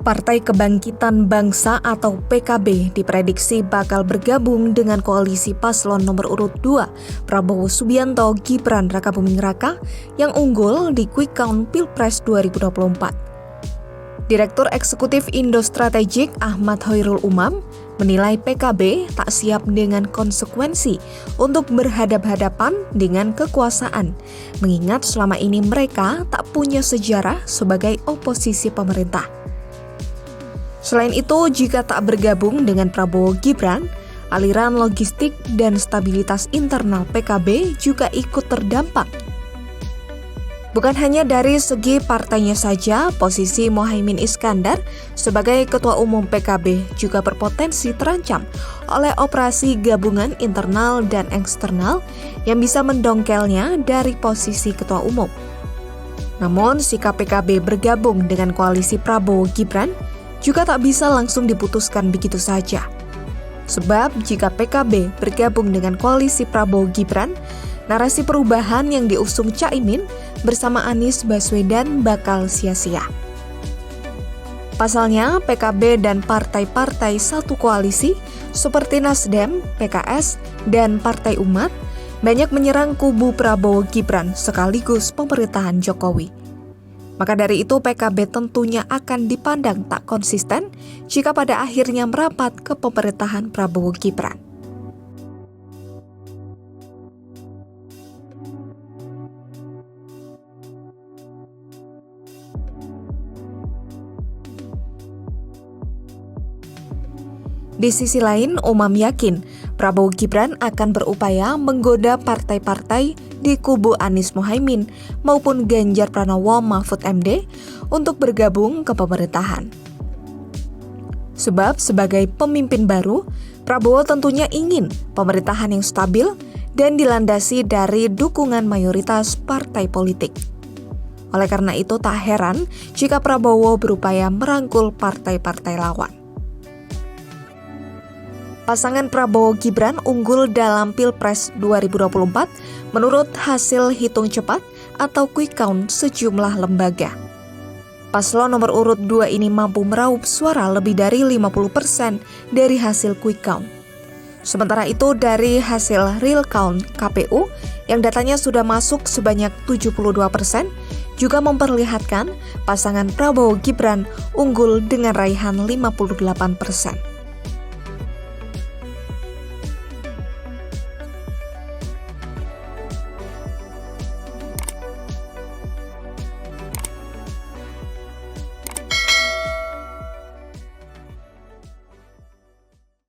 Partai Kebangkitan Bangsa atau PKB diprediksi bakal bergabung dengan koalisi paslon nomor urut 2 Prabowo Subianto Gibran Rakabuming Raka yang unggul di quick count Pilpres 2024. Direktur Eksekutif Indo Strategik Ahmad Hoirul Umam menilai PKB tak siap dengan konsekuensi untuk berhadap-hadapan dengan kekuasaan, mengingat selama ini mereka tak punya sejarah sebagai oposisi pemerintah. Selain itu, jika tak bergabung dengan Prabowo Gibran, aliran logistik dan stabilitas internal PKB juga ikut terdampak. Bukan hanya dari segi partainya saja, posisi Mohaimin Iskandar sebagai Ketua Umum PKB juga berpotensi terancam oleh operasi gabungan internal dan eksternal yang bisa mendongkelnya dari posisi Ketua Umum. Namun, sikap PKB bergabung dengan koalisi Prabowo Gibran juga tak bisa langsung diputuskan begitu saja. Sebab jika PKB bergabung dengan koalisi Prabowo Gibran, narasi perubahan yang diusung Caimin bersama Anies Baswedan bakal sia-sia. Pasalnya, PKB dan partai-partai satu koalisi seperti Nasdem, PKS, dan Partai Umat banyak menyerang kubu Prabowo Gibran sekaligus pemerintahan Jokowi. Maka dari itu PKB tentunya akan dipandang tak konsisten jika pada akhirnya merapat ke pemerintahan Prabowo Gibran. Di sisi lain, Umam yakin Prabowo Gibran akan berupaya menggoda partai-partai di kubu Anies Mohaimin maupun Ganjar Pranowo Mahfud MD untuk bergabung ke pemerintahan. Sebab sebagai pemimpin baru, Prabowo tentunya ingin pemerintahan yang stabil dan dilandasi dari dukungan mayoritas partai politik. Oleh karena itu tak heran jika Prabowo berupaya merangkul partai-partai lawan. Pasangan Prabowo Gibran unggul dalam Pilpres 2024 menurut hasil hitung cepat atau quick count sejumlah lembaga. Paslon nomor urut 2 ini mampu meraup suara lebih dari 50% dari hasil quick count. Sementara itu dari hasil real count KPU yang datanya sudah masuk sebanyak 72% juga memperlihatkan pasangan Prabowo Gibran unggul dengan raihan 58%.